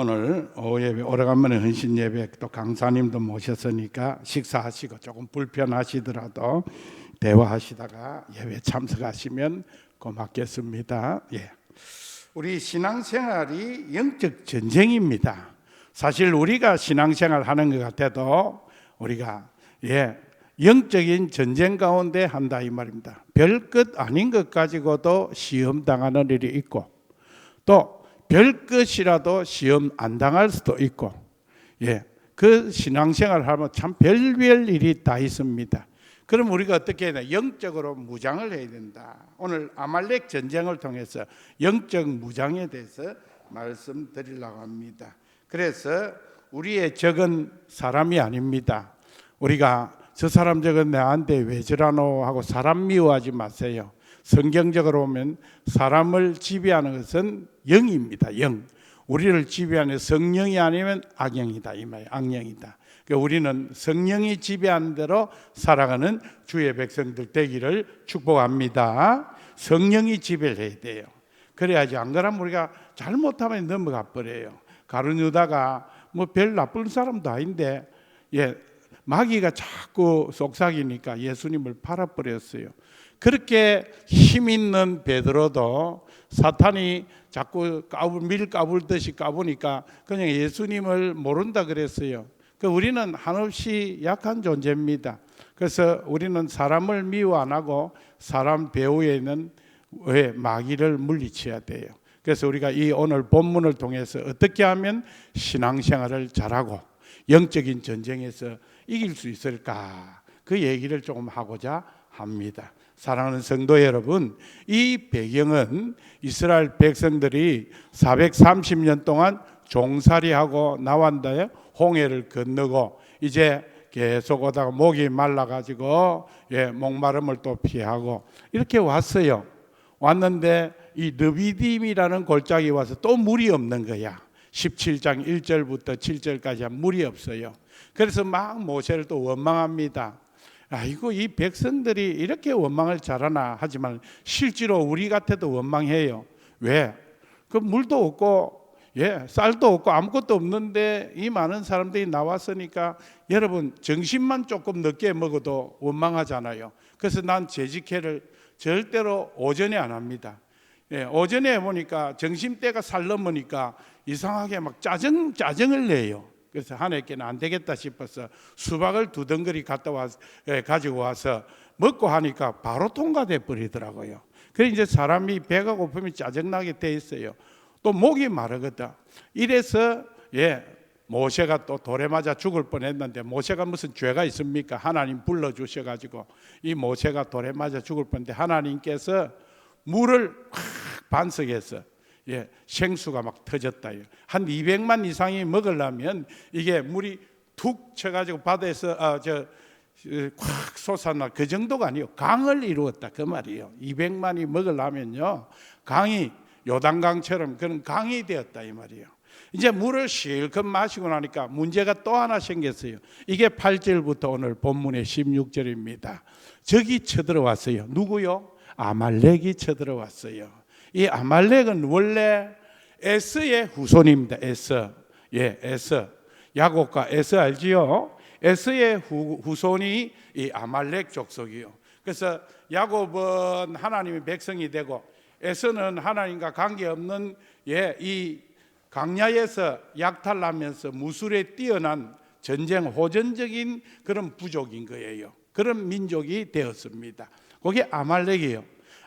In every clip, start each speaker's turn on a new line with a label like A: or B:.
A: 오늘 오후 예배 오래간만에 헌신 예배 또 강사님도 모셨으니까 식사하시고 조금 불편하시더라도 대화하시다가 예배 참석하시면 고맙겠습니다. 우리 신앙생활이 영적 전쟁입니다. 사실 우리가 신앙생활 하는 것 같아도 우리가 영적인 전쟁 가운데 한다 이 말입니다. 별것 아닌 것 가지고도 시험 당하는 일이 있고 또 별것이라도 시험 안 당할 수도 있고 그 신앙생활 하면 참 별별 일이 다 있습니다. 그럼 우리가 어떻게 해야 되나? 영적으로 무장을 해야 된다. 오늘 아말렉 전쟁을 통해서 영적 무장에 대해서 말씀드리려고 합니다. 그래서 우리의 적은 사람이 아닙니다. 우리가 저 사람 적은 내한테 왜 저러노 하고 사람 미워하지 마세요. 성경적으로 보면 사람을 지배하는 것은 영입니다. 영. 우리를 지배하는 성령이 아니면 악령이다 이 말이에요. 악령이다. 그러니까 우리는 성령이 지배하는 대로 살아가는 주의 백성들 되기를 축복합니다. 성령이 지배를 해야 돼요. 그래야지 안 그러면 우리가 잘못하면 넘어가 버려요. 가룟 유다가 뭐 별 나쁜 사람도 아닌데 마귀가 자꾸 속삭이니까 예수님을 팔아버렸어요. 그렇게 힘 있는 베드로도 사탄이 자꾸 밀 까불듯이 까부니까 그냥 예수님을 모른다 그랬어요. 우리는 한없이 약한 존재입니다. 그래서 우리는 사람을 미워 안 하고 사람 배후에 있는 마귀를 물리쳐야 돼요. 그래서 우리가 이 오늘 본문을 통해서 어떻게 하면 신앙생활을 잘하고 영적인 전쟁에서 이길 수 있을까? 그 얘기를 조금 하고자 합니다. 사랑하는 성도 여러분, 이 배경은 이스라엘 백성들이 430년 동안 종살이하고 나왔는데 홍해를 건너고 이제 계속 오다가 목이 말라가지고 목마름을 또 피하고 이렇게 왔어요. 왔는데 이 르비딤이라는 골짜기 와서 또 물이 없는 거야. 17장 1절부터 7절까지 물이 없어요. 그래서 막 모세를 또 원망합니다. 아이고 이 백성들이 이렇게 원망을 잘하나 하지만 실제로 우리 같아도 원망해요. 왜? 그 물도 없고 쌀도 없고 아무것도 없는데 이 많은 사람들이 나왔으니까 여러분 점심만 조금 늦게 먹어도 원망하잖아요. 그래서 난 재직회를 절대로 오전에 안 합니다. 오전에 보니까 점심때가 살 넘으니까 이상하게 막 짜증을 내요. 그래서 하나님께는 안 되겠다 싶어서 수박을 2덩어리 가지고 와서 먹고 하니까 바로 통과돼 버리더라고요. 그래서 이제 사람이 배가 고프면 짜증나게 돼 있어요. 또 목이 마르거든. 이래서 모세가 또 돌에 맞아 죽을 뻔했는데 모세가 무슨 죄가 있습니까? 하나님 불러주셔가지고 이 모세가 돌에 맞아 죽을 뻔했는데 하나님께서 물을 확 반석해서 생수가 막 터졌다. 한 200만 이상이 먹으려면 이게 물이 툭 쳐가지고 바다에서 확 솟아나 그 정도가 아니에요. 강을 이루었다 그 말이에요. 200만이 먹으려면요 강이 요단강처럼 그런 강이 되었다 이 말이에요. 이제 물을 실컷 마시고 나니까 문제가 또 하나 생겼어요. 이게 8절부터 오늘 본문의 16절입니다. 적이 쳐들어왔어요. 누구요? 아말렉이 쳐들어왔어요. 이 아말렉은 원래 에서의 후손입니다. 에서. 에서. 야곱과 에서 알지요? 에서의 후손이 이 아말렉 족속이요. 그래서 야곱은 하나님의 백성이 되고 에서는 하나님과 관계없는 이 강야에서 약탈하면서 무술에 뛰어난 전쟁 호전적인 그런 부족인 거예요. 그런 민족이 되었습니다. 그게 아말렉이에요.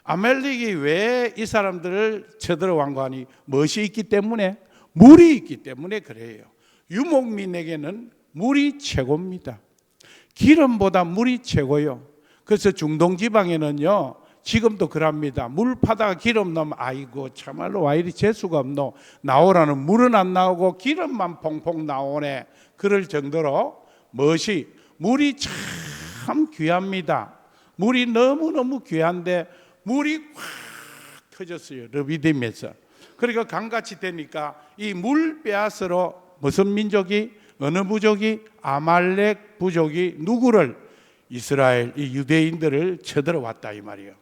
A: 아말렉이 왜 이 사람들을 쳐들어간 거 아니? 무엇이 있기 때문에? 물이 있기 때문에 그래요. 유목민에게는 물이 최고입니다. 기름보다 물이 최고요. 그래서 중동 지방에는요 지금도 그럽니다. 물 파다가 기름 넣으면 아이고 참말로 와 이리 재수가 없노. 나오라는 물은 안 나오고 기름만 퐁퐁 나오네. 그럴 정도로 물이 참 귀합니다. 물이 너무너무 귀한데 물이 확 터졌어요. 르비딤에서. 그러니까 강같이 되니까 이 물 빼앗으러 무슨 민족이 어느 부족이 아말렉 부족이 누구를 이스라엘 이 유대인들을 쳐들어왔다 이 말이에요.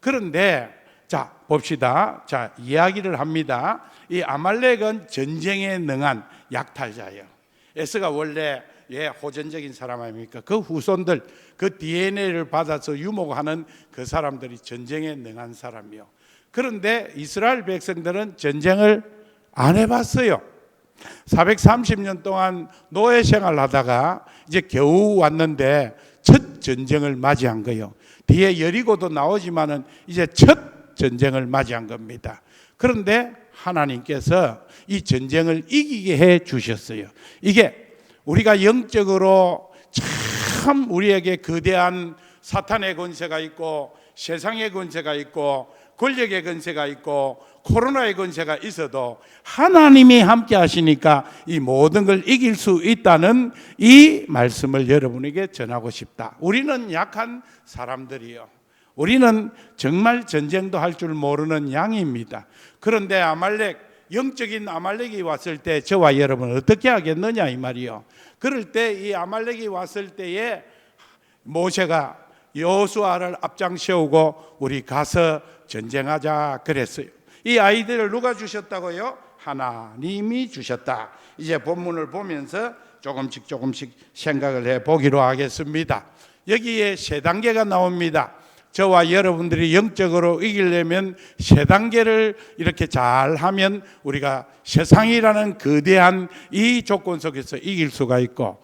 A: 그런데 자, 봅시다. 자, 이야기를 합니다. 이 아말렉은 전쟁에 능한 약탈자예요. 에스가 원래 호전적인 사람 아닙니까? 그 후손들, 그 DNA를 받아서 유목하는 그 사람들이 전쟁에 능한 사람이요. 그런데 이스라엘 백성들은 전쟁을 안 해봤어요. 430년 동안 노예 생활하다가 이제 겨우 왔는데 첫 전쟁을 맞이한 거예요. 뒤에 여리고도 나오지만은 이제 첫 전쟁을 맞이한 겁니다. 그런데 하나님께서 이 전쟁을 이기게 해 주셨어요. 이게 우리가 영적으로 참 우리에게 거대한 사탄의 권세가 있고 세상의 권세가 있고 권력의 권세가 있고 코로나의 권세가 있어도 하나님이 함께 하시니까 이 모든 걸 이길 수 있다는 이 말씀을 여러분에게 전하고 싶다. 우리는 약한 사람들이요. 우리는 정말 전쟁도 할 줄 모르는 양입니다. 그런데 영적인 아말렉이 왔을 때 저와 여러분 어떻게 하겠느냐 이 말이요. 그럴 때 이 아말렉이 왔을 때에 모세가 여호수아를 앞장 세우고 우리 가서 전쟁하자 그랬어요. 이 아이들을 누가 주셨다고요? 하나님이 주셨다. 이제 본문을 보면서 조금씩 생각을 해보기로 하겠습니다. 여기에 세 단계가 나옵니다. 저와 여러분들이 영적으로 이기려면 세 단계를 이렇게 잘 하면 우리가 세상이라는 거대한 이 조건 속에서 이길 수가 있고,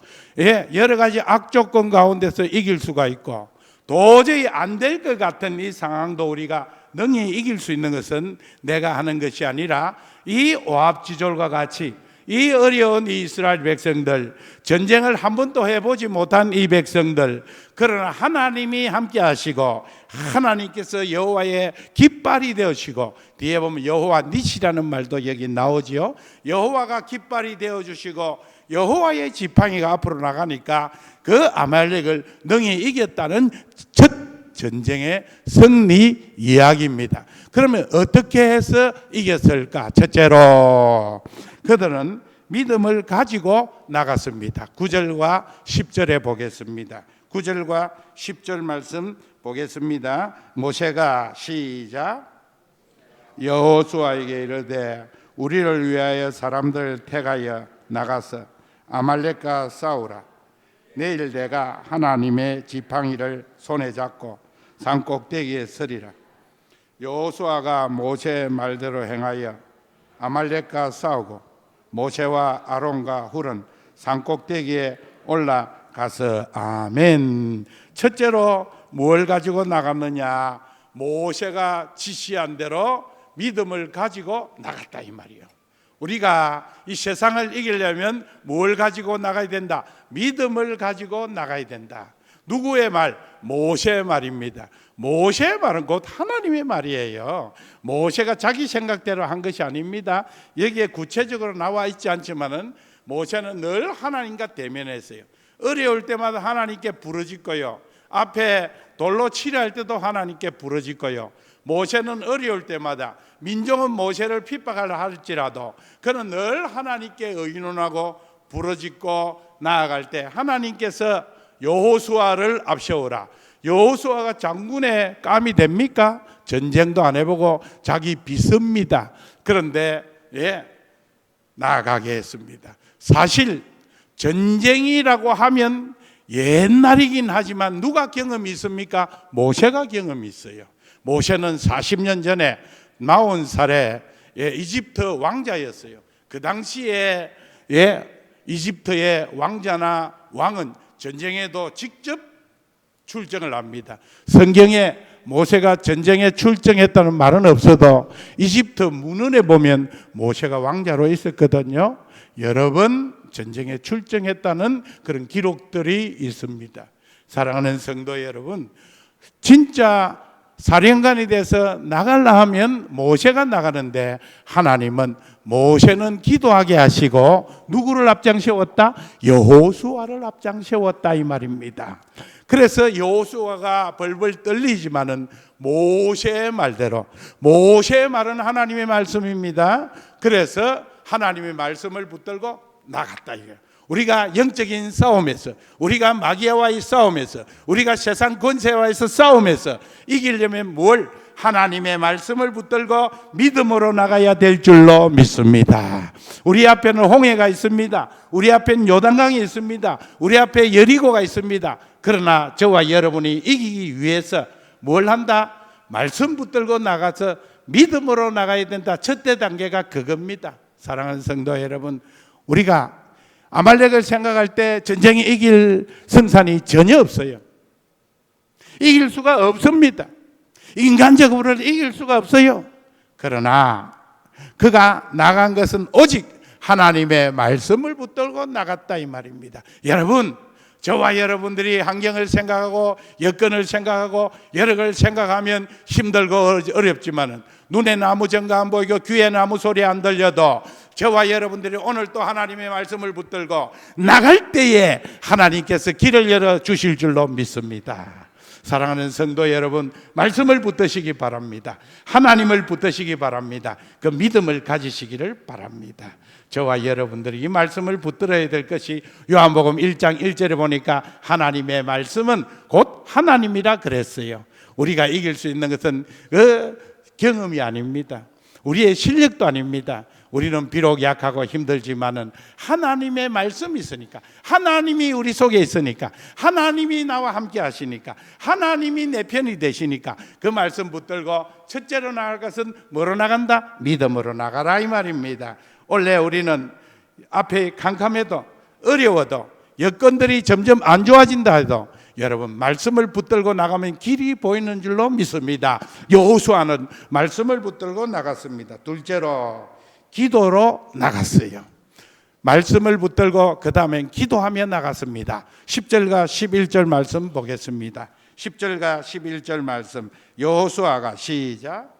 A: 여러 가지 악조건 가운데서 이길 수가 있고, 도저히 안 될 것 같은 이 상황도 우리가 능히 이길 수 있는 것은 내가 하는 것이 아니라 이 오합지졸과 같이 이 어려운 이 이스라엘 백성들, 전쟁을 한 번도 해보지 못한 이 백성들, 그러나 하나님이 함께 하시고 하나님께서 여호와의 깃발이 되어주시고, 뒤에 보면 여호와 니시라는 말도 여기 나오지요. 여호와가 깃발이 되어주시고 여호와의 지팡이가 앞으로 나가니까 그 아말렉을 능히 이겼다는 첫 전쟁의 승리 이야기입니다. 그러면 어떻게 해서 이겼을까? 첫째로 그들은 믿음을 가지고 나갔습니다. 9절과 10절에 보겠습니다. 9절과 10절 말씀 보겠습니다. 모세가 시작. 여호수아에게 이르되 우리를 위하여 사람들을 택하여 나가서 아말렉과 싸우라. 내일 내가 하나님의 지팡이를 손에 잡고 산 꼭대기에 서리라. 여호수아가 모세의 말대로 행하여 아말렉과 싸우고 모세와 아론과 훌은 산 꼭대기에 올라가서 아멘. 첫째로 뭘 가지고 나갔느냐? 모세가 지시한 대로 믿음을 가지고 나갔다 이 말이에요. 우리가 이 세상을 이기려면 뭘 가지고 나가야 된다? 믿음을 가지고 나가야 된다. 누구의 말? 모세의 말입니다. 모세의 말은 곧 하나님의 말이에요. 모세가 자기 생각대로 한 것이 아닙니다. 여기에 구체적으로 나와 있지 않지만은 모세는 늘 하나님과 대면했어요. 어려울 때마다 하나님께 부르짖고요. 앞에 돌로 치려 할 때도 하나님께 부르짖고요. 모세는 어려울 때마다 민족은 모세를 핍박하려 할지라도 그는 늘 하나님께 의논하고 부르짖고 나아갈 때 하나님께서 여호수아를 앞세우라. 여호수아가 장군의 감이 됩니까? 전쟁도 안 해보고 자기 비습니다. 그런데 나아가게 했습니다. 사실 전쟁이라고 하면 옛날이긴 하지만 누가 경험이 있습니까? 모세가 경험이 있어요. 모세는 40년 전에 40살에 이집트 왕자였어요. 그 당시에 이집트의 왕자나 왕은 전쟁에도 직접 출정을 합니다. 성경에 모세가 전쟁에 출정했다는 말은 없어도 이집트 문헌에 보면 모세가 왕자로 있었거든요. 여러 번 전쟁에 출정했다는 그런 기록들이 있습니다. 사랑하는 성도 여러분, 진짜 사령관이 돼서 나가려 하면 모세가 나가는데 하나님은 모세는 기도하게 하시고 누구를 앞장 세웠다? 여호수아를 앞장 세웠다 이 말입니다. 그래서 여호수아가 벌벌 떨리지만은 모세의 말대로, 모세의 말은 하나님의 말씀입니다. 그래서 하나님의 말씀을 붙들고 나갔다 이거예요. 우리가 영적인 싸움에서, 우리가 마귀와의 싸움에서, 우리가 세상 권세와의 싸움에서 이기려면 뭘? 하나님의 말씀을 붙들고 믿음으로 나가야 될 줄로 믿습니다. 우리 앞에는 홍해가 있습니다. 우리 앞에는 요단강이 있습니다. 우리 앞에 여리고가 있습니다. 그러나 저와 여러분이 이기기 위해서 뭘 한다? 말씀 붙들고 나가서 믿음으로 나가야 된다. 첫째 단계가 그겁니다. 사랑하는 성도 여러분, 우리가 아말렉을 생각할 때 전쟁이 이길 승산이 전혀 없어요. 이길 수가 없습니다. 인간적으로는 이길 수가 없어요. 그러나 그가 나간 것은 오직 하나님의 말씀을 붙들고 나갔다 이 말입니다. 여러분, 저와 여러분들이 환경을 생각하고 여건을 생각하고 여러 걸 생각하면 힘들고 어렵지만은 눈에는 아무 증거 안 보이고 귀에는 아무 소리 안 들려도 저와 여러분들이 오늘 또 하나님의 말씀을 붙들고 나갈 때에 하나님께서 길을 열어 주실 줄로 믿습니다. 사랑하는 성도 여러분, 말씀을 붙드시기 바랍니다. 하나님을 붙드시기 바랍니다. 그 믿음을 가지시기를 바랍니다. 저와 여러분들이 이 말씀을 붙들어야 될 것이 요한복음 1장 1절에 보니까 하나님의 말씀은 곧 하나님이라 그랬어요. 우리가 이길 수 있는 것은 그 경험이 아닙니다. 우리의 실력도 아닙니다. 우리는 비록 약하고 힘들지만은 하나님의 말씀이 있으니까, 하나님이 우리 속에 있으니까, 하나님이 나와 함께 하시니까, 하나님이 내 편이 되시니까 그 말씀 붙들고 첫째로 나갈 것은 뭐로 나간다? 믿음으로 나가라 이 말입니다. 원래 우리는 앞에 캄캄해도 어려워도 여건들이 점점 안 좋아진다 해도 여러분 말씀을 붙들고 나가면 길이 보이는 줄로 믿습니다. 여호수아는 말씀을 붙들고 나갔습니다. 둘째로 기도로 나갔어요. 말씀을 붙들고 그 다음엔 기도하며 나갔습니다. 10절과 11절 말씀 보겠습니다. 10절과 11절 말씀 여호수아가 시작.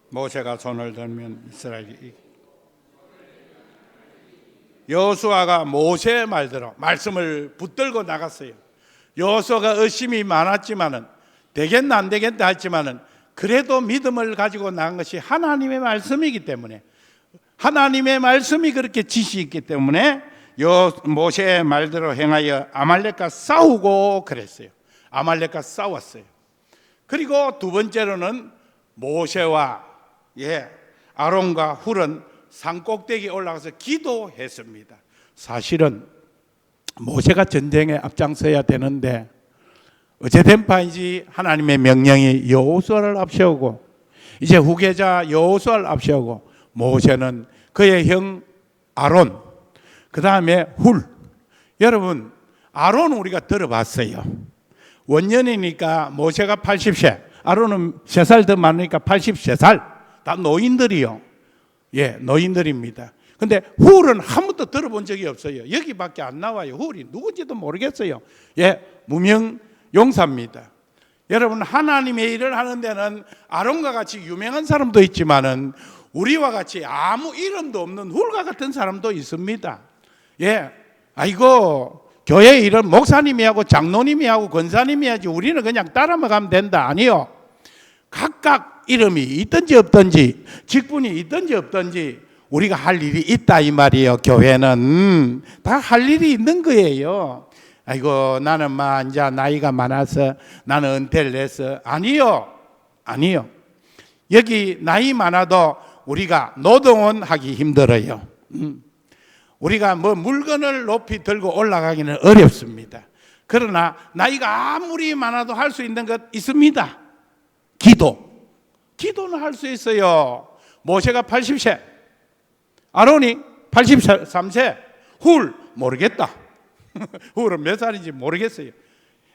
A: 모세가 손을 들면 이스라엘이, 여호수아가 모세의 말대로 말씀을 붙들고 나갔어요. 여호수아가 의심이 많았지만은 되겠나 안 되겠나 했지만은 그래도 믿음을 가지고 나간 것이 하나님의 말씀이기 때문에, 하나님의 말씀이 그렇게 지시했기 때문에 모세의 말대로 행하여 아말렉과 싸우고 그랬어요. 아말렉과 싸웠어요. 그리고 두 번째로는 모세와 아론과 훌은 산꼭대기에 올라가서 기도했습니다. 사실은 모세가 전쟁에 앞장서야 되는데 어찌된 바인지 하나님의 명령이 여호수아를 앞세우고 이제 후계자 여호수아를 앞세우고 모세는 그의 형 아론, 그 다음에 훌. 여러분, 아론은 우리가 들어봤어요. 원년이니까 모세가 80세, 아론은 3살 더 많으니까 83살. 다 노인들이요. 노인들입니다. 근데 훌은 한 번도 들어본 적이 없어요. 여기밖에 안 나와요. 훌이 누군지도 모르겠어요. 무명 용사입니다. 여러분, 하나님의 일을 하는 데는 아론과 같이 유명한 사람도 있지만은 우리와 같이 아무 이름도 없는 훌과 같은 사람도 있습니다. 아이고, 교회 일은 목사님이 하고 장로님이 하고 권사님이 하지 우리는 그냥 따라만 가면 된다. 아니요. 각각 이름이 있든지 없든지 직분이 있든지 없든지 우리가 할 일이 있다 이 말이에요. 교회는 다 할 일이 있는 거예요. 아이고, 나는 이제 나이가 많아서 나는 은퇴를 해서. 아니요. 여기 나이 많아도 우리가 노동은 하기 힘들어요. 우리가 물건을 높이 들고 올라가기는 어렵습니다. 그러나 나이가 아무리 많아도 할 수 있는 것 있습니다. 기도는 할 수 있어요. 모세가 80세, 아론이 83세, 훌 모르겠다. 훌은 몇 살인지 모르겠어요.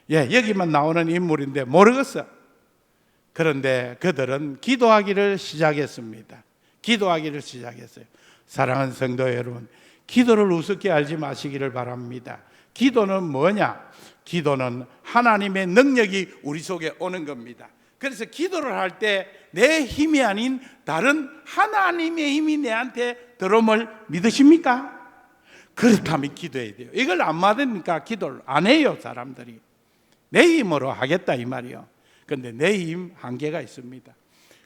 A: 여기만 나오는 인물인데 모르겠어. 그런데 그들은 기도하기를 시작했습니다. 사랑하는 성도 여러분, 기도를 우습게 알지 마시기를 바랍니다. 기도는 뭐냐? 기도는 하나님의 능력이 우리 속에 오는 겁니다. 그래서 기도를 할 때 내 힘이 아닌 다른 하나님의 힘이 내한테 들어옴을 믿으십니까? 그렇다면 기도해야 돼요. 이걸 안 받으니까 기도를 안 해요. 사람들이 내 힘으로 하겠다 이 말이요. 그런데 내 힘 한계가 있습니다.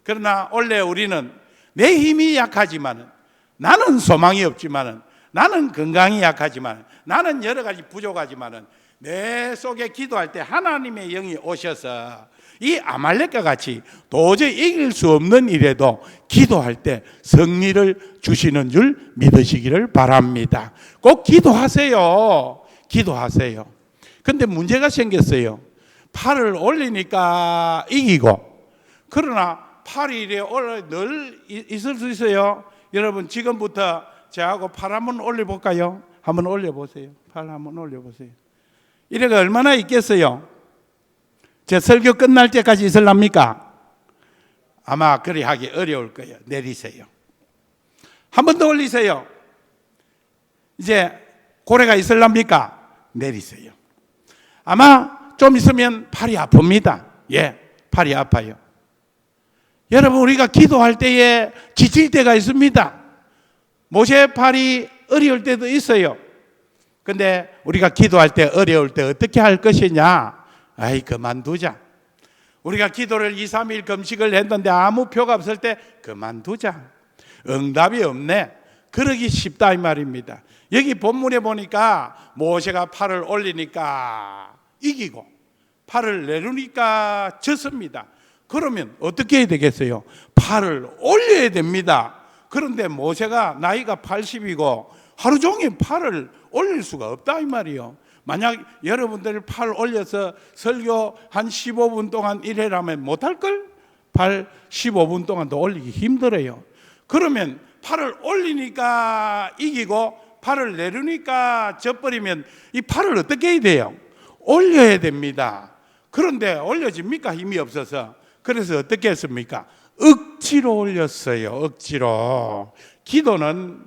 A: 그러나 원래 우리는 내 힘이 약하지만은, 나는 소망이 없지만은 나는 건강이 약하지만, 나는 여러 가지 부족하지만은 내 속에 기도할 때 하나님의 영이 오셔서 이 아말렉과 같이 도저히 이길 수 없는 일에도 기도할 때 승리를 주시는 줄 믿으시기를 바랍니다. 꼭 기도하세요. 기도하세요. 근데 문제가 생겼어요. 팔을 올리니까 이기고, 그러나 팔이 이래 올라 늘 있을 수 있어요. 여러분 지금부터 저하고 팔 한번 올려볼까요? 한번 올려보세요. 팔 한번 올려보세요. 이래가 얼마나 있겠어요? 제 설교 끝날 때까지 있을랍니까? 아마 그리 하기 어려울 거예요. 내리세요. 한 번 더 올리세요. 이제 고래가 있을랍니까? 내리세요. 아마 좀 있으면 팔이 아픕니다. 예, 팔이 아파요. 여러분, 우리가 기도할 때에 지칠 때가 있습니다. 모세 팔이 어려울 때도 있어요. 근데 우리가 기도할 때 어려울 때 어떻게 할 것이냐? 아이, 그만두자. 우리가 기도를 2, 3일 금식을 했는데 아무 표가 없을 때 그만두자. 응답이 없네. 그러기 쉽다 이 말입니다. 여기 본문에 보니까 모세가 팔을 올리니까 이기고 팔을 내리니까 졌습니다. 그러면 어떻게 해야 되겠어요? 팔을 올려야 됩니다. 그런데 모세가 나이가 80이고 하루 종일 팔을 올릴 수가 없다 이 말이요. 만약 여러분들 팔 올려서 설교 한 15분 동안 일해라면 못할걸? 팔 15분 동안도 올리기 힘들어요. 그러면 팔을 올리니까 이기고 팔을 내리니까 져버리면 이 팔을 어떻게 해야 돼요? 올려야 됩니다. 그런데 올려집니까? 힘이 없어서. 그래서 어떻게 했습니까? 억지로 올렸어요. 억지로. 기도는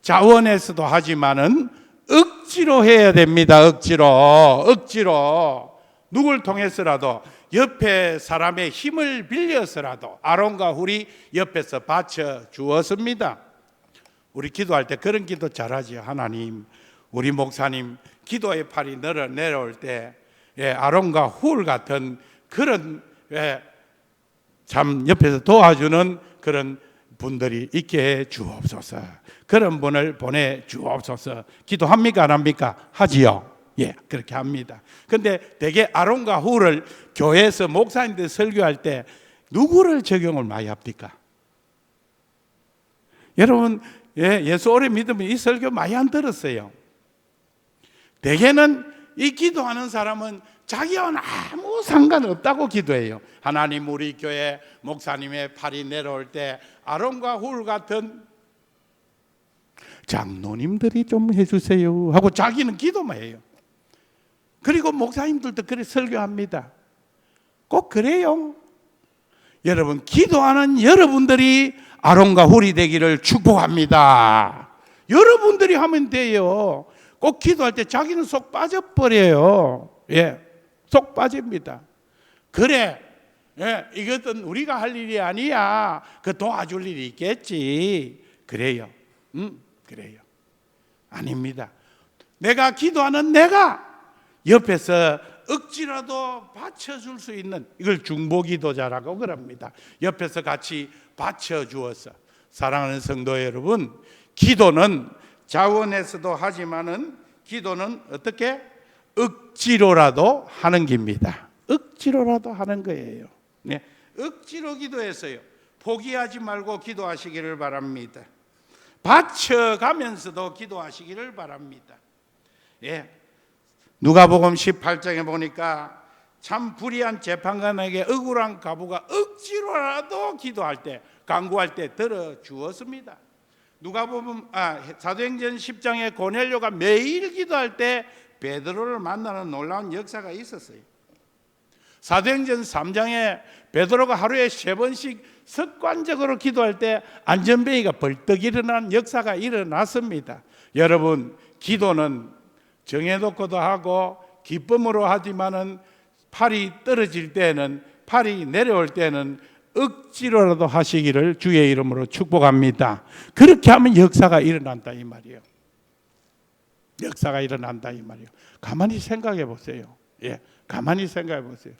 A: 자원에서도 하지만은 억지로 해야 됩니다. 억지로 누굴 통해서라도, 옆에 사람의 힘을 빌려서라도 아론과 훌이 옆에서 받쳐 주었습니다. 우리 기도할 때 그런 기도 잘하죠. 하나님, 우리 목사님 기도의 팔이 내려올 때 아론과 훌 같은 그런 참 옆에서 도와주는 그런 분들이 있게 해 주옵소서. 그런 분을 보내 주옵소서. 기도합니까? 안 합니까? 하지요. 예, 그렇게 합니다. 근데 대개 아론과 훌을 교회에서 목사님들 설교할 때 누구를 적용을 많이 합니까? 여러분, 예수 오래 믿으면 이 설교 많이 안 들었어요. 대개는 이 기도하는 사람은 자기와는 아무 상관없다고 기도해요. 하나님, 우리 교회 목사님의 팔이 내려올 때 아론과 훌 같은 장로님들이 좀 해주세요 하고 자기는 기도만 해요. 그리고 목사님들도 그렇게 설교합니다. 꼭 그래요. 여러분, 기도하는 여러분들이 아론과 훌이 되기를 축복합니다. 여러분들이 하면 돼요. 꼭 기도할 때 자기는 속 빠져버려요. 예, 속 빠집니다. 그래, 이것은 우리가 할 일이 아니야. 그 도와줄 일이 있겠지. 그래요. 그래요. 아닙니다. 내가 기도하는 내가 옆에서 억지라도 받쳐줄 수 있는, 이걸 중보기도자라고 그럽니다. 옆에서 같이 받쳐주어서. 사랑하는 성도 여러분, 기도는 자원에서도 하지만은 기도는 어떻게? 억지로라도 하는 겁니다. 억지로라도 하는 거예요. 네, 억지로 기도했어요. 포기하지 말고 기도하시기를 바랍니다. 받쳐가면서도 기도하시기를 바랍니다. 예, 누가복음 18장에 보니까 참 불의한 재판관에게 억울한 과부가 억지로라도 기도할 때, 간구할 때 들어주었습니다. 누가복음 사도행전 10장에 고넬료가 매일 기도할 때 베드로를 만나는 놀라운 역사가 있었어요. 사도행전 3장에 베드로가 하루에 3번씩 습관적으로 기도할 때 안전뱅이가 벌떡 일어나는 역사가 일어났습니다. 여러분, 기도는 정해놓고도 하고 기쁨으로 하지만은 팔이 떨어질 때는, 팔이 내려올 때는 억지로라도 하시기를 주의 이름으로 축복합니다. 그렇게 하면 역사가 일어난다 이 말이에요. 역사가 일어난다 이 말이에요. 가만히 생각해 보세요. 예, 가만히 생각해 보세요.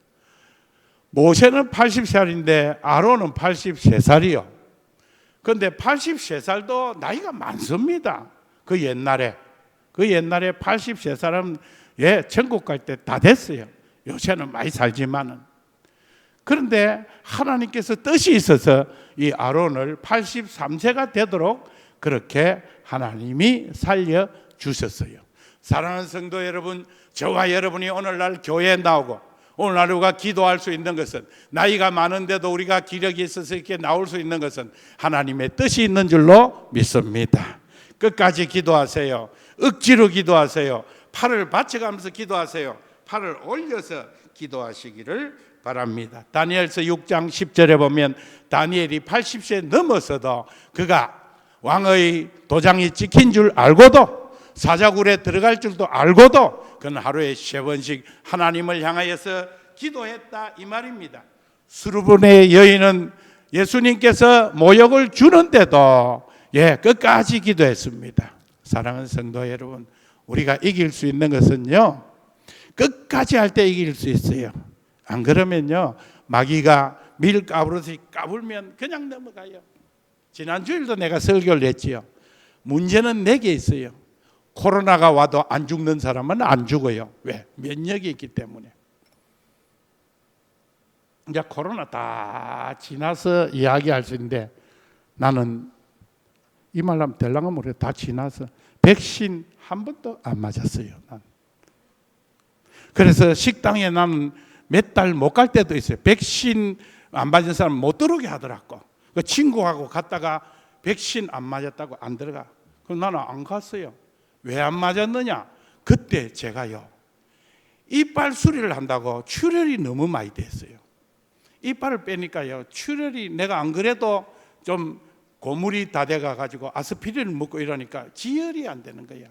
A: 모세는 80살인데 아론은 83살이요. 그런데 83살도 나이가 많습니다. 그 옛날에 83세 천국 갈 때 다 됐어요. 요새는 많이 살지만은. 그런데 하나님께서 뜻이 있어서 이 아론을 83세가 되도록 그렇게 하나님이 살려 주셨어요. 사랑하는 성도 여러분, 저와 여러분이 오늘날 교회에 나오고 오늘날 우리가 기도할 수 있는 것은, 나이가 많은데도 우리가 기력이 있어서 이렇게 나올 수 있는 것은 하나님의 뜻이 있는 줄로 믿습니다. 끝까지 기도하세요. 억지로 기도하세요. 팔을 받쳐가면서 기도하세요. 팔을 올려서 기도하시기를 바랍니다. 다니엘서 6장 10절에 보면 다니엘이 80세 넘어서도 그가 왕의 도장이 찍힌 줄 알고도, 사자굴에 들어갈 줄도 알고도 그는 하루에 3번씩 하나님을 향하여서 기도했다, 이 말입니다. 수르분의 여인은 예수님께서 모욕을 주는데도 끝까지 기도했습니다. 사랑하는 성도 여러분, 우리가 이길 수 있는 것은요, 끝까지 할 때 이길 수 있어요. 안 그러면요, 마귀가 밀 까부러서 까불면 그냥 넘어가요. 지난주일도 내가 설교를 했지요. 문제는 내게 있어요. 코로나가 와도 안 죽는 사람은 안 죽어요. 왜? 면역이 있기 때문에. 이제 코로나 다 지나서 이야기할 수 있는데, 나는 이 말하면 될랑가 모르겠어요. 다 지나서 백신 한 번도 안 맞았어요. 난. 그래서 식당에 나는 몇 달 못 갈 때도 있어요. 백신 안 맞은 사람 못 들어오게 하더라고. 그 친구하고 갔다가 백신 안 맞았다고 안 들어가. 그럼 나는 안 갔어요. 왜 안 맞았느냐? 그때 제가요, 이빨 수리를 한다고 출혈이 너무 많이 됐어요. 이빨을 빼니까요, 출혈이, 내가 안 그래도 좀 고물이 다 돼가 가지고 아스피린을 먹고 이러니까 지혈이 안 되는 거야.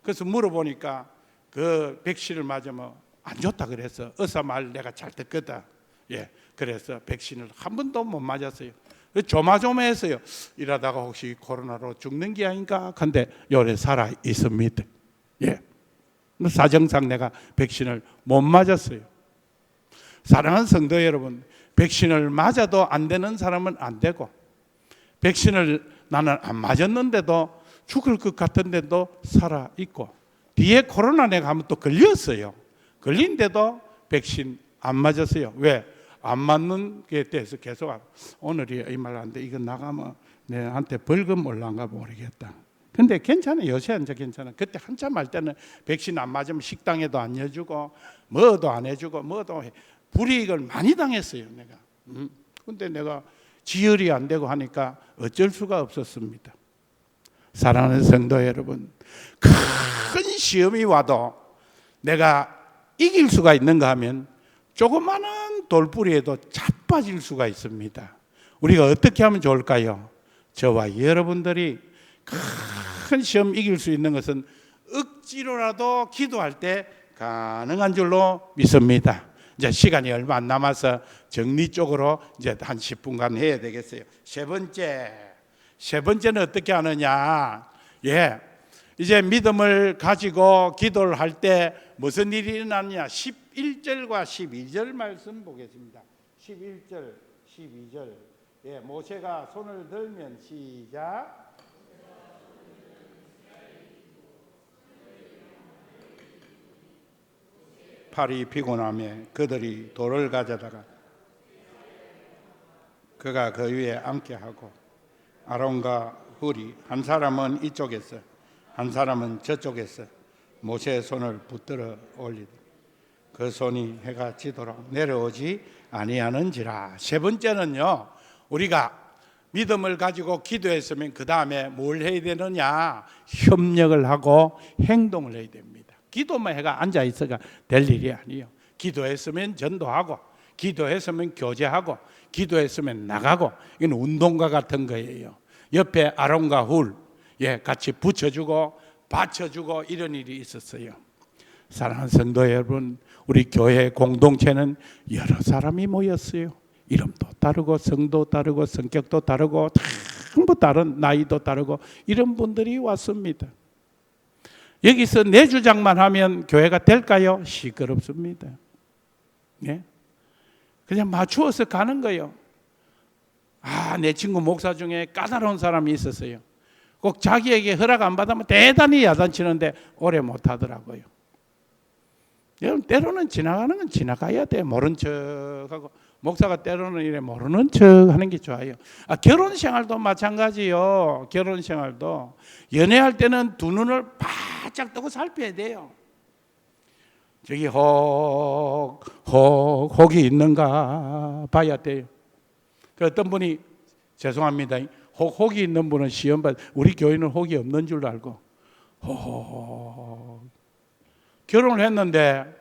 A: 그래서 물어보니까 그 백신을 맞으면 안 좋다 그래서, 의사 말 내가 잘 듣거든. 그래서 백신을 한 번도 못 맞았어요. 조마조마했어요. 이러다가 혹시 코로나로 죽는 게 아닌가? 근데 요래 살아 있습니다. 사정상 내가 백신을 못 맞았어요. 사랑하는 성도 여러분, 백신을 맞아도 안 되는 사람은 안 되고, 백신을 나는 안 맞았는데도 죽을 것 같은데도 살아 있고, 뒤에 코로나 내가 한번 또 걸렸어요. 걸린데도 백신 안 맞았어요. 왜? 안 맞는 게 돼서 계속, 오늘이 이 말 하는데 이거 나가면 내한테 벌금 올라간가 모르겠다. 근데 괜찮아요. 요새 이제 괜찮아. 그때 한참 할 때는 백신 안 맞으면 식당에도 안 여주고 뭐도 안 해주고 뭐도 불이익을 많이 당했어요, 내가. 근데 내가 지혈이 안 되고 하니까 어쩔 수가 없었습니다. 사랑하는 성도 여러분, 큰 시험이 와도 내가 이길 수가 있는가 하면 조그마한 돌뿌리에도 자빠질 수가 있습니다. 우리가 어떻게 하면 좋을까요? 저와 여러분들이 큰 시험 이길 수 있는 것은 억지로라도 기도할 때 가능한 줄로 믿습니다. 이제 시간이 얼마 안 남아서 정리 쪽으로 이제 한 10분간 해야 되겠어요. 세 번째는 어떻게 하느냐? 이제 믿음을 가지고 기도를 할 때 무슨 일이 일어나느냐? 11절과 12절 말씀 보겠습니다. 11절, 12절. 모세가 손을 들면 시작. 팔이 피곤하며 그들이 돌을 가져다가 그가 그 위에 앉게 하고, 아론과 훌이 한 사람은 이쪽에서 한 사람은 저쪽에서 모세의 손을 붙들어 올리되 그 손이 해가 지도록 내려오지 아니하는지라. 세 번째는요, 우리가 믿음을 가지고 기도했으면 그 다음에 뭘 해야 되느냐? 협력을 하고 행동을 해야 됩니다. 기도만 해가 앉아 있어가 될 일이 아니에요. 기도했으면 전도하고, 기도했으면 교제하고, 기도했으면 나가고, 이건 운동과 같은 거예요. 옆에 아론과 훌 같이 붙여주고 받쳐주고 이런 일이 있었어요. 사랑하는 성도 여러분, 우리 교회 공동체는 여러 사람이 모였어요. 이름도 다르고 성도 다르고 성격도 다르고 전부 다른, 나이도 다르고 이런 분들이 왔습니다. 여기서 내 주장만 하면 교회가 될까요? 시끄럽습니다. 그냥 맞추어서 가는 거예요. 내 친구 목사 중에 까다로운 사람이 있었어요. 꼭 자기에게 허락 안 받으면 대단히 야단치는데 오래 못 하더라고요. 여러분, 때로는 지나가는 건 지나가야 돼. 모른 척하고. 목사가 때로는 이래 모르는 척 하는 게 좋아요. 결혼 생활도 마찬가지요. 결혼 생활도 연애할 때는 두 눈을 바짝 뜨고 살펴야 돼요. 저기 혹이 있는가 봐야 돼요. 그 어떤 분이, 죄송합니다, 혹이 있는 분은 시험 받, 우리 교회는 혹이 없는 줄 알고 결혼을 했는데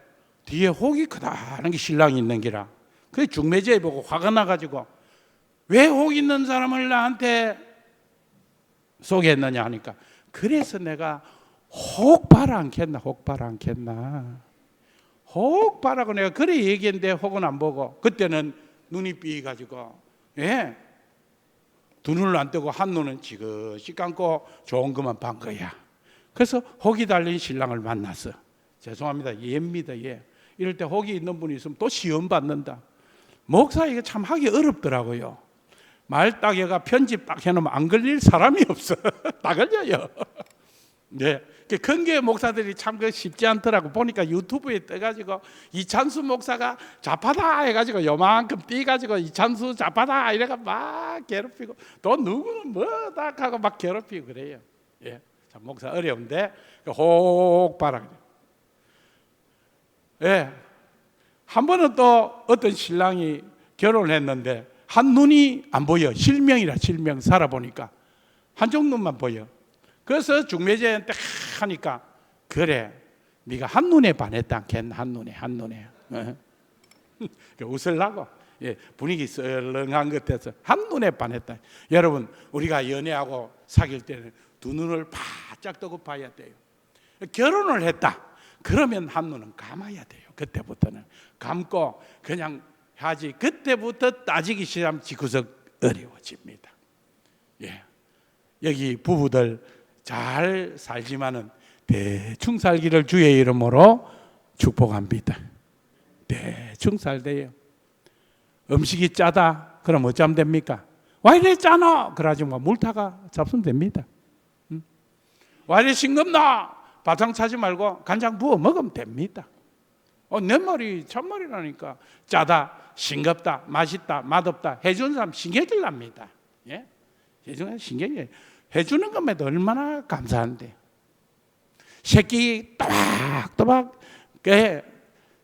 A: 뒤에 혹이 크다는 게 신랑이 있는 기라. 그 중매제에 보고 화가 나가지고 왜 혹 있는 사람을 나한테 소개했느냐 하니까, 그래서 내가 혹 봐라 않겠나, 혹 봐라 않겠나, 혹 봐라고 내가 그래 얘기했는데 혹은 안 보고, 그때는 눈이 삐가지고, 예, 두 눈을 안 뜨고 한 눈은 지그시 감고 좋은 것만 본 거야. 그래서 혹이 달린 신랑을 만났어. 죄송합니다, 예입니다, 예. 이럴 때 혹이 있는 분이 있으면 또 시험 받는다. 목사 이게 참 하기 어렵더라고요. 말 따개가 편집 딱 해놓으면 안 걸릴 사람이 없어. 다 걸려요. 네. 큰 교회 목사들이 참 쉽지 않더라고. 보니까 유튜브에 떠가지고 이찬수 목사가 좌파다 해가지고 요만큼 띄가지고 이찬수 좌파다 이래가 막 괴롭히고, 또 누구는 뭐다 하고 막 괴롭히고 그래요. 예. 참 목사 어려운데 혹 봐라 그래. 예. 한 번은 또 어떤 신랑이 결혼을 했는데 한 눈이 안 보여. 실명이라, 실명. 살아보니까 한쪽 눈만 보여. 그래서 중매제한테 하니까, 그래, 네가 한눈에 반했다 않겠나, 한눈에. 웃으려고, 예, 분위기 썰렁한 것 같아서 한눈에 반했다. 여러분, 우리가 연애하고 사귈 때는 두 눈을 바짝 뜨고 봐야 돼요. 결혼을 했다 그러면 한눈은 감아야 돼요. 그때부터는 감고 그냥 하지. 그때부터 따지기 시작하면 지구석 어려워집니다. 예. 여기 부부들 잘 살지만은 대충 살기를 주의 이름으로 축복합니다. 대충 살대요. 음식이 짜다 그럼 어쩌면 됩니까? 와 이래 짜노 그러지 뭐 물타가 잡수면 됩니다. 와 이래 싱겁나 바탕 차지 말고 간장 부어 먹으면 됩니다. 내 말이 참말이라니까. 짜다, 싱겁다, 맛있다, 맛없다 해주는 사람 신경질납니다. 예? 해주는 신경질. 해주는 것에도 얼마나 감사한데. 새끼 또박또박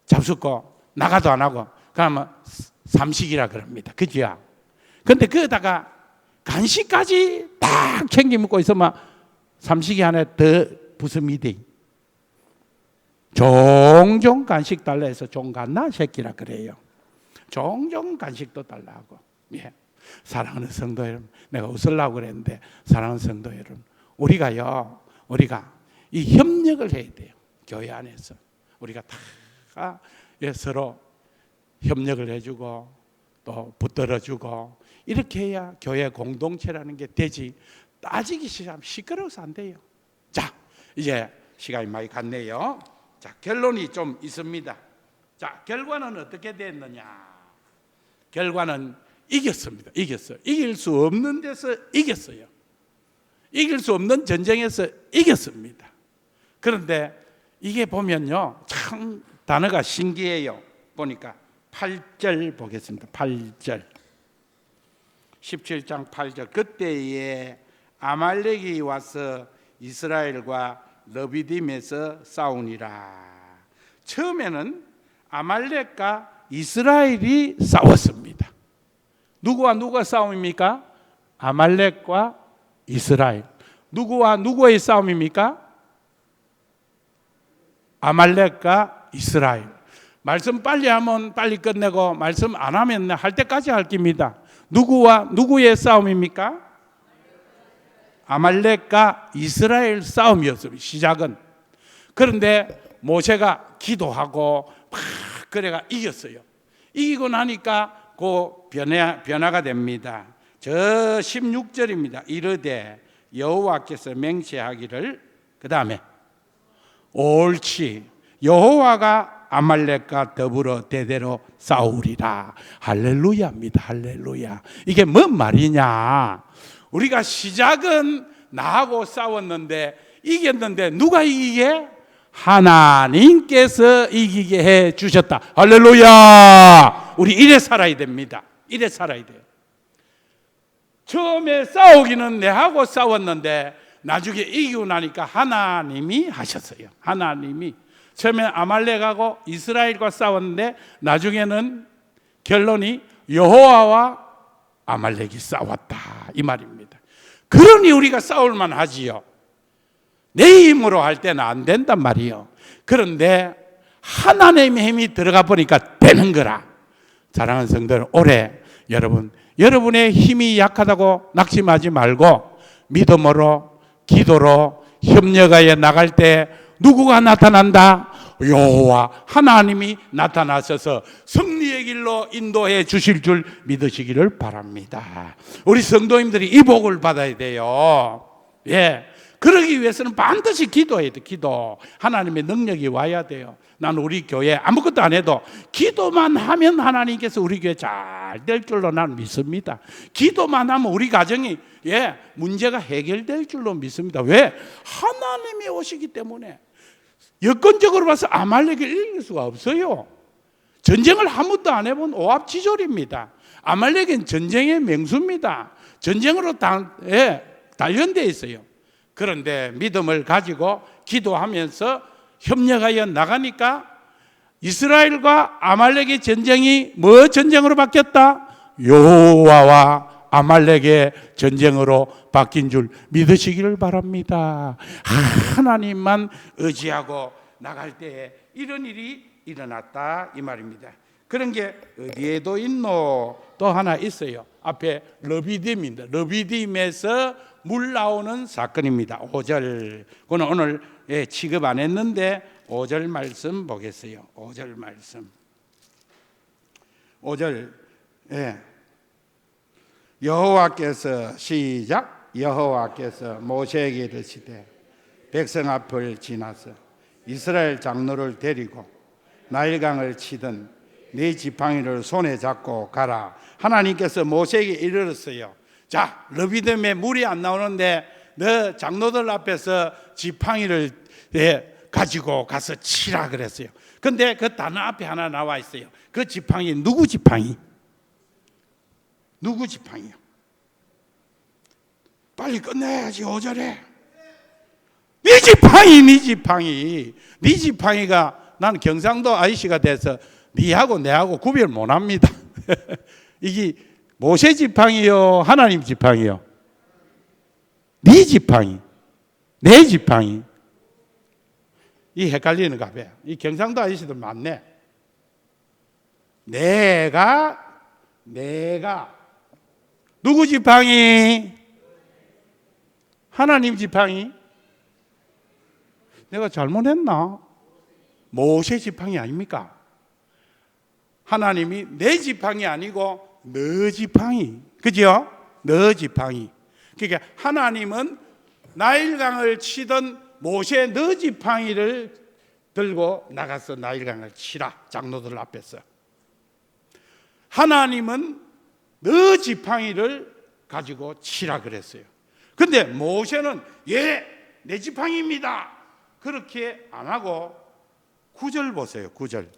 A: 잡숫고 나가도 안 하고 그러면 삼식이라 그럽니다. 그죠? 근데 거기다가 간식까지 딱 챙겨 먹고 있으면 삼식이 하나 더 부수미대. 종종 간식 달라 해서 종갓나 새끼라 그래요. 종종 간식도 달라 하고. 예. 사랑하는 성도 여러분, 내가 웃으려고 그랬는데 사랑하는 성도 여러분, 우리가 이 협력을 해야 돼요. 교회 안에서 우리가 다 서로 협력을 해주고 또 붙들어주고 이렇게 해야 교회 공동체라는 게 되지. 따지기 시작하면 시끄러워서 안 돼요. 자, 이제 시간이 많이 갔네요. 자, 결론이 좀 있습니다. 자, 결과는 어떻게 됐느냐? 결과는 이겼습니다. 이겼어요. 이길 수 없는 데서 이겼어요. 이길 수 없는 전쟁에서 이겼습니다. 그런데 이게 보면요, 참 단어가 신기해요. 보니까 8절 보겠습니다. 8절. 17장 8절. 그때에 아말렉이 와서 이스라엘과 르비딤에서 싸우니라. 처음에는 아말렉과 이스라엘이 싸웠습니다. 누구와 누가 싸움입니까? 아말렉과 이스라엘. 누구와 누구의 싸움입니까? 아말렉과 이스라엘. 말씀 빨리 하면 빨리 끝내고 말씀 안 하면 할 때까지 할 겁니다. 누구와 누구의 싸움입니까? 아말렉과 이스라엘 싸움이었습니다. 시작은. 그런데 모세가 기도하고 막 그래가 이겼어요. 이기고 나니까 그 변화가 됩니다. 저 16절입니다. 이르되 여호와께서 맹세하기를, 그 다음에 옳지, 여호와가 아말렉과 더불어 대대로 싸우리라. 할렐루야입니다. 할렐루야. 이게 뭔 말이냐? 우리가 시작은 나하고 싸웠는데 이겼는데 누가 이기게? 하나님께서 이기게 해 주셨다. 할렐루야. 우리 이래 살아야 됩니다. 이래 살아야 돼요. 처음에 싸우기는 내하고 싸웠는데 나중에 이기고 나니까 하나님이 하셨어요. 하나님이. 처음에 아말렉하고 이스라엘과 싸웠는데 나중에는 결론이 여호와와 아말렉이 싸웠다, 이 말입니다. 그러니 우리가 싸울만 하지요. 내 힘으로 할 때는 안 된단 말이에요. 그런데 하나님의 힘이 들어가 보니까 되는 거라. 사랑하는 성도들, 올해 여러분의 힘이 약하다고 낙심하지 말고 믿음으로, 기도로 협력하여 나갈 때 누구가 나타난다? 여호와 하나님이 나타나셔서 승리의 길로 인도해 주실 줄 믿으시기를 바랍니다. 우리 성도님들이 이 복을 받아야 돼요. 예. 그러기 위해서는 반드시 기도해야 돼. 기도. 하나님의 능력이 와야 돼요. 나는 우리 교회 아무것도 안 해도 기도만 하면 하나님께서 우리 교회 잘 될 줄로 나는 믿습니다. 기도만 하면 우리 가정이 문제가 해결될 줄로 믿습니다. 왜? 하나님이 오시기 때문에. 여건적으로 봐서 아말렉을 이길 수가 없어요. 전쟁을 한 번도 안 해본 오합지졸입니다. 아말렉은 전쟁의 맹수입니다. 전쟁으로 단련되어 있어요. 그런데 믿음을 가지고 기도하면서 협력하여 나가니까 이스라엘과 아말렉의 전쟁이 뭐 전쟁으로 바뀌었다? 여호와와 아말렉의 전쟁으로 바뀐 줄 믿으시기를 바랍니다. 하나님만 의지하고 나갈 때에 이런 일이 일어났다, 이 말입니다. 그런 게 어디에도 있노? 또 하나 있어요. 앞에 르비딤입니다. 르비딤에서 물 나오는 사건입니다. 5절. 그건 오늘 취급 안 했는데 5절 말씀 보겠어요. 5절 말씀. 5절. 여호와께서 시작. 여호와께서 모세에게 이르시되 백성 앞을 지나서 이스라엘 장로를 데리고 나일강을 치던 네 지팡이를 손에 잡고 가라. 하나님께서 모세에게 이르렀어요. 자, 르비딤에 물이 안 나오는데 너 장로들 앞에서 지팡이를 가지고 가서 치라 그랬어요. 근데 그 단어 앞에 하나 나와 있어요. 그 지팡이 누구 지팡이? 누구 지팡이요? 빨리 끝내야지. 5절에 네 지팡이, 네 지팡이. 네 지팡이가, 난 경상도 아이씨가 돼서 니하고 내하고 구별 못합니다. 이게 모세 지팡이요, 하나님 지팡이요? 네 지팡이, 내 지팡이. 이 헷갈리는가 봐요. 이 경상도 아저씨들 많네. 내가 누구 지팡이? 하나님 지팡이? 내가 잘못했나? 모세 지팡이 아닙니까? 하나님이 내 지팡이 아니고 너 지팡이, 그죠? 너 지팡이. 그러니까 하나님은 나일강을 치던 모세 너 지팡이를 들고 나가서 나일강을 치라, 장로들 앞에서. 하나님은 너 지팡이를 가지고 치라 그랬어요. 근데 모세는 내 지팡이입니다, 그렇게 안 하고 9절 보세요. 9절.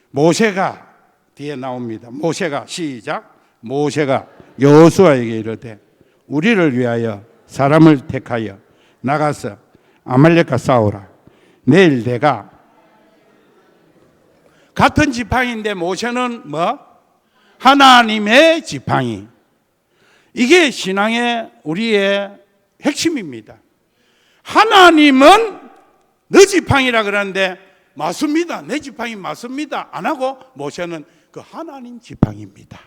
A: 모세가 뒤에 나옵니다. 모세가 시작. 모세가 여호수아에게 이르되 우리를 위하여 사람을 택하여 나가서 아말렉과 싸우라. 내일 내가, 같은 지팡이인데 모세는 뭐? 하나님의 지팡이. 이게 신앙의 우리의 핵심입니다. 하나님은 너 지팡이라 그러는데 맞습니다. 내 지팡이 맞습니다. 안 하고 모세는 그 하나님 지팡이입니다.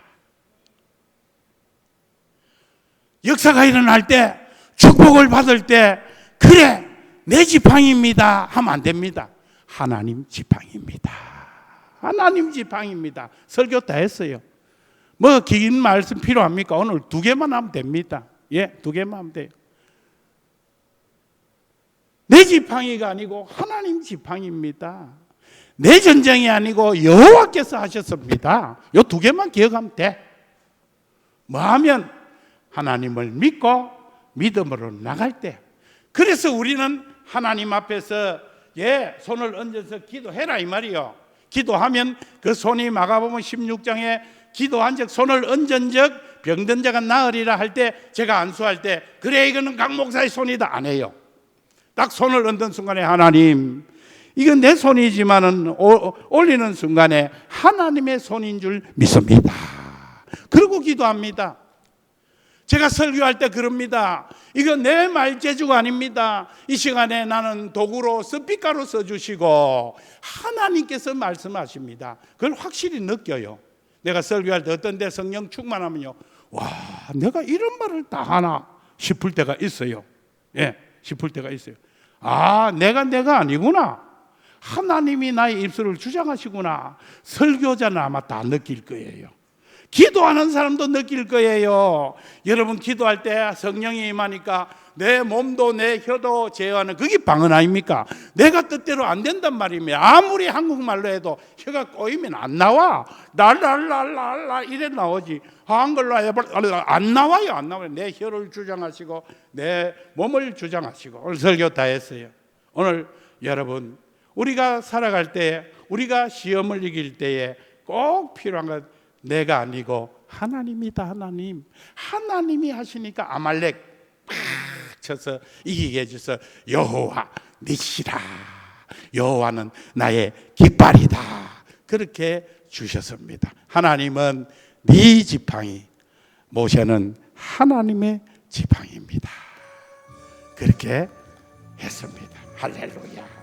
A: 역사가 일어날 때, 축복을 받을 때, 그래 내 지팡이입니다 하면 안 됩니다. 하나님 지팡이입니다. 하나님 지팡이입니다. 설교 다 했어요. 뭐 긴 말씀 필요합니까? 오늘 2개만 하면 됩니다. 2개만 하면 돼요. 내 지팡이가 아니고 하나님 지팡이입니다. 내 전쟁이 아니고 여호와께서 하셨습니다. 이 두 개만 기억하면 돼. 뭐 하면 하나님을 믿고 믿음으로 나갈 때, 그래서 우리는 하나님 앞에서 손을 얹어서 기도해라 이 말이요. 기도하면 그 손이 마가복음 16장에 기도한 적, 손을 얹은 적 병든 자가 나으리라 할 때, 제가 안수할 때 그래 이거는 강 목사의 손이다 안 해요. 딱 손을 얹은 순간에 하나님, 이건 내 손이지만은 올리는 순간에 하나님의 손인 줄 믿습니다. 그러고 기도합니다. 제가 설교할 때 그럽니다. 이거 내 말재주가 아닙니다. 이 시간에 나는 도구로 스피커로 써주시고 하나님께서 말씀하십니다. 그걸 확실히 느껴요. 내가 설교할 때 어떤 데 성령 충만하면요, 와, 내가 이런 말을 다 하나 싶을 때가 있어요. 싶을 때가 있어요. 아, 내가 아니구나. 하나님이 나의 입술을 주장하시구나. 설교자는 아마 다 느낄 거예요. 기도하는 사람도 느낄 거예요. 여러분 기도할 때 성령이 임하니까 내 몸도 내 혀도 제어하는, 그게 방언 아닙니까? 내가 뜻대로 안 된단 말입니다. 아무리 한국말로 해도 혀가 꼬이면 안 나와. 랄랄랄랄라 이래 나오지. 한글로 안 나와요. 안 나와요. 내 혀를 주장하시고 내 몸을 주장하시고. 오늘 설교 다 했어요. 오늘 여러분, 우리가 살아갈 때, 우리가 시험을 이길 때에 꼭 필요한 것, 내가 아니고 하나님이다. 하나님이 하시니까 아말렉 팍 쳐서 이기게 해줘서 여호와 니시라, 여호와는 나의 깃발이다, 그렇게 주셨습니다. 하나님은 네 지팡이, 모세는 하나님의 지팡이입니다. 그렇게 했습니다. 할렐루야.